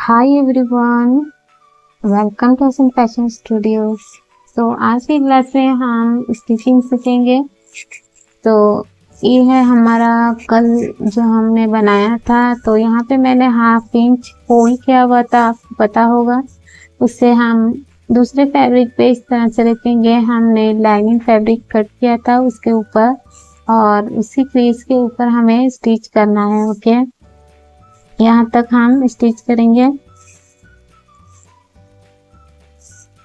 Hi everyone, welcome to Sun Fashion Studios. तो आज की क्लास में हम स्टिचिंग सीखेंगे। तो ये है हमारा कल जो हमने बनाया था। तो यहाँ पे मैंने 1/2 इंच फोल्ड किया हुआ था, आपको पता होगा। उससे हम दूसरे फैब्रिक पे इस तरह से रखेंगे। हमने लाइनिंग फैब्रिक कट किया था उसके ऊपर और उसी क्रीज के ऊपर हमें स्टिच करना है। ओके, यहाँ तक हम स्टिच करेंगे।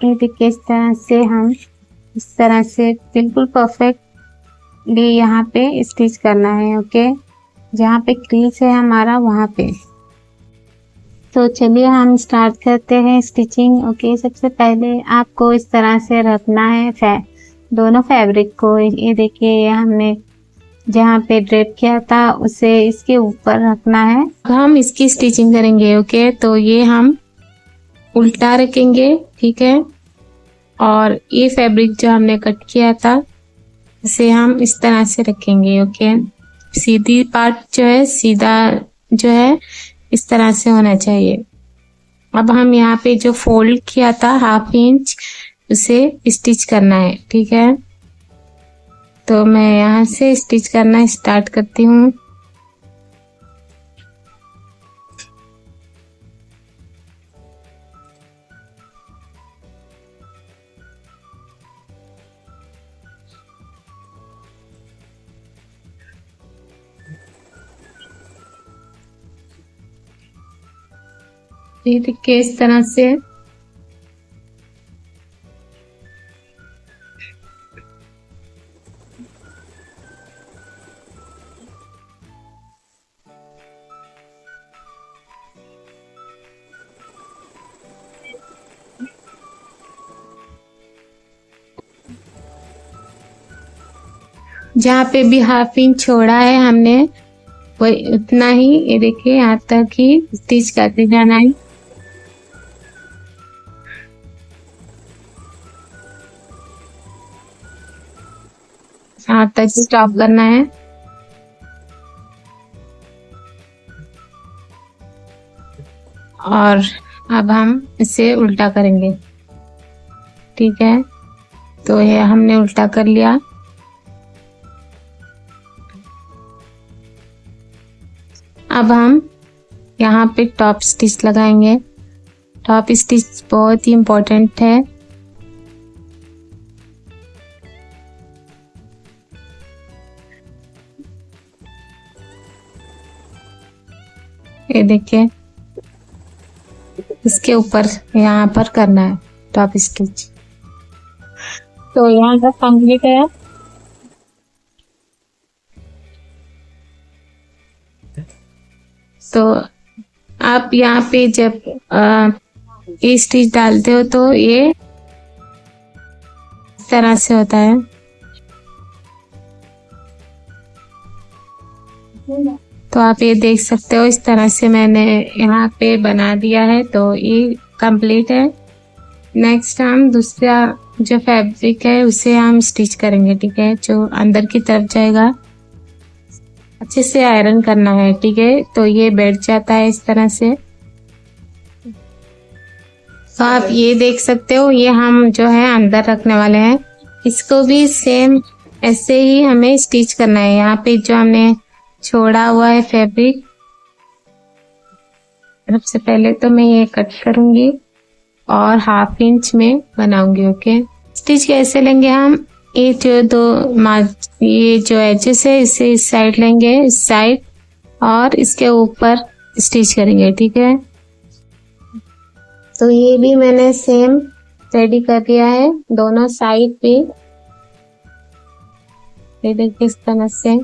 ये देखिए, इस तरह से बिल्कुल परफेक्टली यहाँ पे स्टिच करना है। ओके, जहाँ पे क्रीज है हमारा वहाँ पे। तो चलिए हम स्टार्ट करते हैं स्टिचिंग। ओके, सबसे पहले आपको इस तरह से रखना है दोनों फैब्रिक को। ये देखिए, हमने जहाँ पे ड्रेप किया था उसे इसके ऊपर रखना है। हम इसकी स्टिचिंग करेंगे। ओके, तो ये हम उल्टा रखेंगे, ठीक है। और ये फैब्रिक जो हमने कट किया था इसे हम इस तरह से रखेंगे। ओके, सीधी पार्ट जो है, सीधा जो है इस तरह से होना चाहिए। अब हम यहाँ पे जो फोल्ड किया था 1/2 इंच उसे स्टिच करना है, ठीक है। तो मैं यहाँ से स्टिच करना स्टार्ट करती हूँ। ये देखिए, इस तरह से जहाँ पे भी 1/2 इंच छोड़ा है हमने वही उतना ही, ये देखिए, यहाँ तक ही स्टिच करते जाना है। यहाँ तक स्टॉप करना है। और अब हम इसे उल्टा करेंगे, ठीक है। तो ये हमने उल्टा कर लिया। अब हम यहाँ पे टॉप स्टिच लगाएंगे। टॉप स्टिच बहुत ही इम्पोर्टेंट है। ये देखिए, इसके ऊपर यहाँ पर करना है टॉप स्टिच। तो यहाँ तक कंप्लीट है। तो आप यहाँ पे जब ये स्टिच डालते हो तो ये इस तरह से होता है। तो आप ये देख सकते हो, इस तरह से मैंने यहाँ पे बना दिया है। तो ये कंप्लीट है। नेक्स्ट हम दूसरा जो फैब्रिक है उसे हम स्टिच करेंगे, ठीक है। जो अंदर की तरफ जाएगा अच्छे से आयरन करना है, ठीक है। तो ये बैठ जाता है इस तरह से। तो आप ये देख सकते हो, ये हम जो है अंदर रखने वाले हैं। इसको भी सेम ऐसे ही हमें स्टिच करना है। यहाँ पे जो हमने छोड़ा हुआ है फैब्रिक, सबसे पहले तो मैं ये कट करूंगी और 1/2 इंच में बनाऊंगी। ओके, स्टिच कैसे लेंगे हम, ये जो एजेस है इसे इस साइड लेंगे, इस साइड, और इसके ऊपर स्टिच करेंगे, ठीक है। तो ये भी मैंने सेम रेडी कर दिया है दोनों साइड पे। ये देखिए, इस तरह से।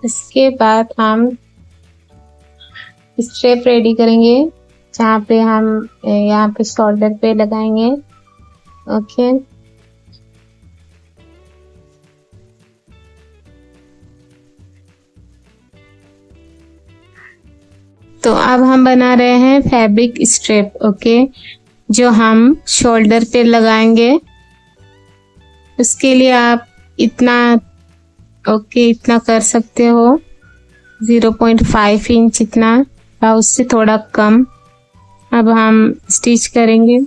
इसके बाद हम स्ट्रेप रेडी करेंगे, जहाँ पे हम यहाँ पे शोल्डर पे लगाएंगे। ओके, तो अब हम बना रहे हैं फैब्रिक स्ट्रेप। ओके, जो हम शोल्डर पे लगाएंगे। उसके लिए आप इतना इतना कर सकते हो। 0.5 इंच इतना या उससे थोड़ा कम। अब हम स्टिच करेंगे।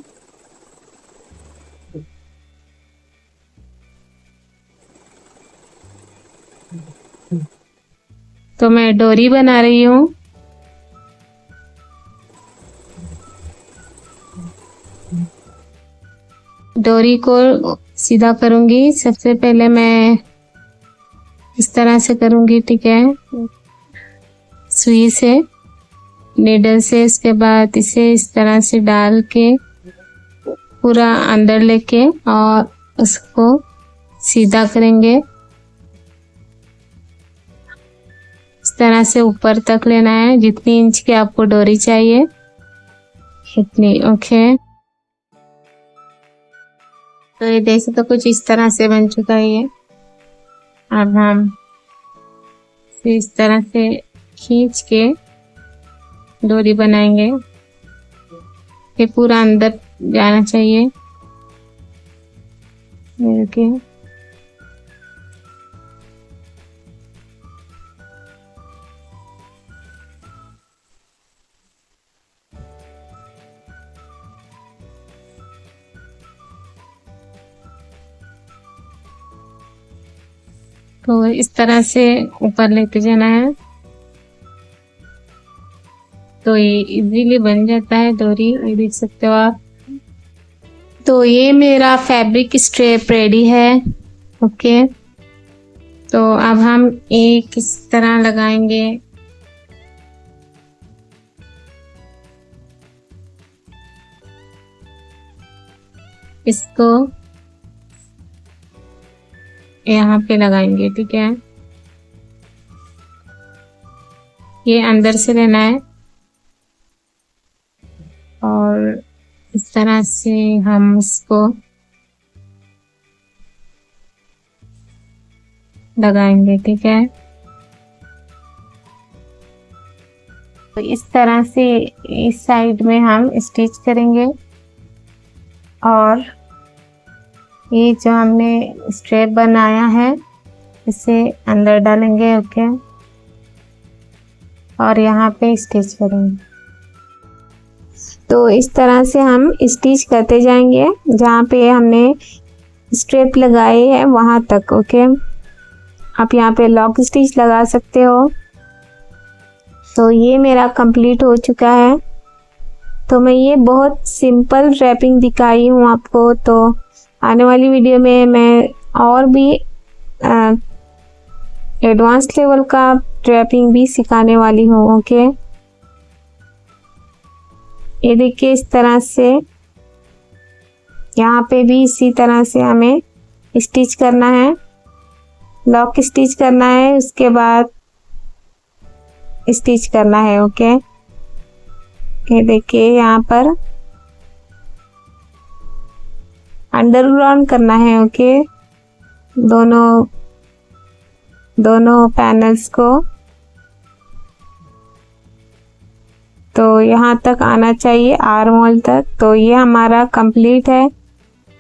तो मैं डोरी बना रही हूँ। डोरी को सीधा करूंगी। सबसे पहले मैं इस तरह से करूंगी, ठीक है, सुई से, नीडल से। इसके बाद इसे इस तरह से डाल के पूरा अंदर लेके और उसको सीधा करेंगे। इस तरह से ऊपर तक लेना है, जितनी इंच की आपको डोरी चाहिए इतनी। ओके, तो ये देख तो कुछ इस तरह से बन चुका है ये। अब हम इस तरह से खींच के डोरी बनाएंगे। ये पूरा अंदर जाना चाहिए। ओके, तो इस तरह से ऊपर लेते जाना है, तो ये इजीली बन जाता है डोरी। ये देख सकते हो आप। तो ये मेरा फैब्रिक स्ट्रेप रेडी है। ओके, तो अब हम एक इस तरह लगाएंगे। इसको यहाँ पे लगाएंगे, ठीक है। ये अंदर से लेना है और इस तरह से हम इसको लगाएंगे, ठीक है। तो इस तरह से इस साइड में हम स्टिच करेंगे और ये जो हमने स्ट्रेप बनाया है इसे अंदर डालेंगे। ओके, और यहाँ पे स्टिच करेंगे। तो इस तरह से हम स्टिच करते जाएंगे जहाँ पे हमने स्ट्रेप लगाई है वहाँ तक। ओके, आप यहाँ पे लॉक स्टिच लगा सकते हो। तो ये मेरा कंप्लीट हो चुका है। तो मैं ये बहुत सिंपल रैपिंग दिखाई हूँ आपको। तो आने वाली वीडियो में मैं और भी एडवांस लेवल का रैपिंग भी सिखाने वाली हूँ। ओके, ये देखिए इस तरह से यहाँ पे भी इसी तरह से हमें स्टिच करना है, लॉक स्टिच करना है, उसके बाद स्टिच करना है। ओके, ये देखिए यहाँ पर अंडरग्राउंड करना है। ओके, दोनों पैनल्स को। तो यहाँ तक आना चाहिए, आर्म होल तक। तो ये हमारा कंप्लीट है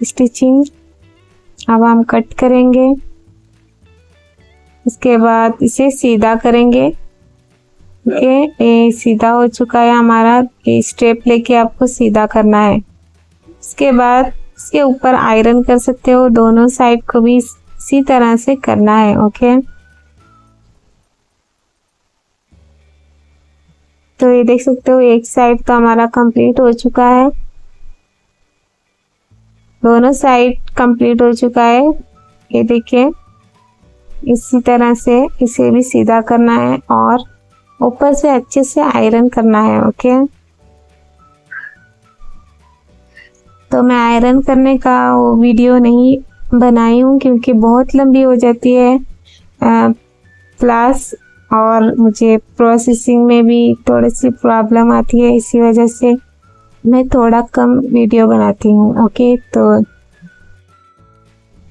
स्टिचिंग। अब हम कट करेंगे, उसके बाद इसे सीधा करेंगे। ओके, ये सीधा हो चुका है हमारा। ये स्टेप लेके आपको सीधा करना है। इसके बाद इसके ऊपर आयरन कर सकते हो, दोनों साइड को भी इसी तरह से करना है। ओके, तो ये देख सकते हो एक साइड तो हमारा कंप्लीट हो चुका है, दोनों साइड कंप्लीट हो चुका है। ये देखिए इसी तरह से इसे भी सीधा करना है और ऊपर से अच्छे से आयरन करना है। ओके, तो मैं आयरन करने का वो वीडियो नहीं बनाई हूँ क्योंकि बहुत लंबी हो जाती है क्लास, और मुझे प्रोसेसिंग में भी थोड़ी सी प्रॉब्लम आती है, इसी वजह से मैं थोड़ा कम वीडियो बनाती हूँ। ओके,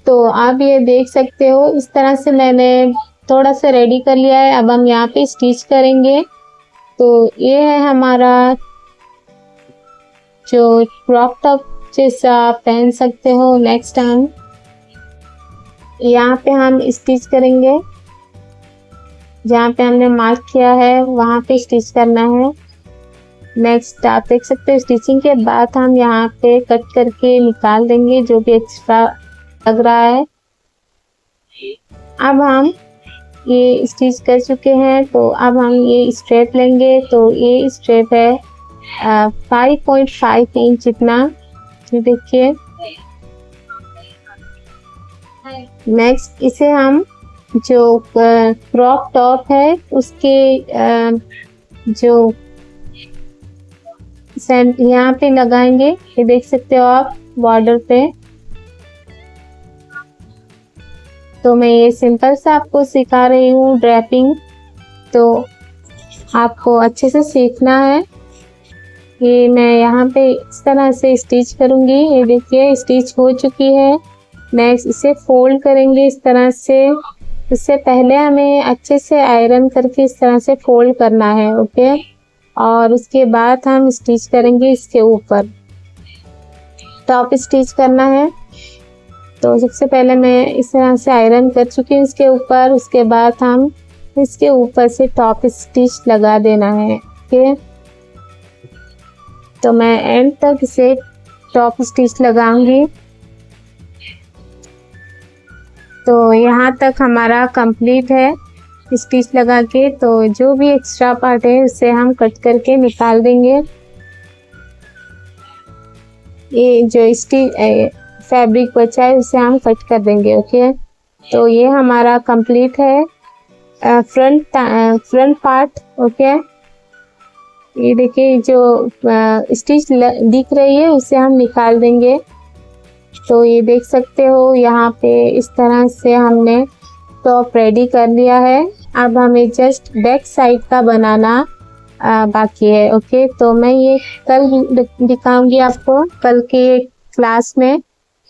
तो आप ये देख सकते हो इस तरह से मैंने थोड़ा सा रेडी कर लिया है। अब हम यहाँ पे स्टिच करेंगे। तो ये है हमारा जो क्रॉप टॉप जैसा आप पहन सकते हो नेक्स्ट टाइम। यहाँ पे हम स्टिच करेंगे जहाँ पे हमने मार्क किया है वहाँ पे स्टिच करना है। नेक्स्ट आप देख सकते हो स्टिचिंग के बाद हम यहाँ पे कट करके निकाल देंगे जो भी एक्स्ट्रा लग रहा है। अब हम ये स्टिच कर चुके हैं, तो अब हम ये स्ट्रेप लेंगे। तो ये स्ट्रेप है 5.5 इंच इतना, ये देखिए। नेक्स्ट इसे हम जो क्रॉप टॉप है उसके जो यहाँ पे लगाएंगे, ये देख सकते हो आप बॉर्डर पे। तो मैं ये सिंपल सा आपको सिखा रही हूँ ड्रैपिंग, तो आपको अच्छे से सीखना है। ये मैं यहाँ पे इस तरह से स्टिच करूँगी, ये देखिए स्टिच हो चुकी है। नेक्स्ट इसे फोल्ड करेंगे इस तरह से। इससे पहले हमें अच्छे से आयरन करके इस तरह से फोल्ड करना है, ओके। और उसके बाद हम स्टिच करेंगे इसके ऊपर, टॉप स्टिच करना है। तो सबसे पहले मैं इस तरह से आयरन कर चुकी हूँ इसके ऊपर, उसके बाद हम इसके ऊपर से टॉप स्टिच लगा देना है, ओके। तो मैं एंड तक इसे टॉप स्टिच लगाऊंगी। तो यहाँ तक हमारा कंप्लीट है स्टिच लगा के। तो जो भी एक्स्ट्रा पार्ट है उसे हम कट करके निकाल देंगे। ये जो स्टिच फैब्रिक बचा है उसे हम कट कर देंगे, ओके। तो ये हमारा कंप्लीट है फ्रंट पार्ट, ओके। ये देखिए जो स्टिच दिख रही है उसे हम निकाल देंगे। तो ये देख सकते हो यहाँ पे इस तरह से हमने टॉप रेडी कर लिया है। अब हमें जस्ट बैक साइड का बनाना बाकी है, ओके। तो मैं ये कल दिखाऊंगी आपको, कल के क्लास में।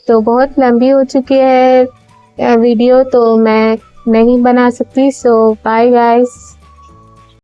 तो बहुत लंबी हो चुकी है वीडियो, तो मैं नहीं बना सकती। सो बाय गाइस।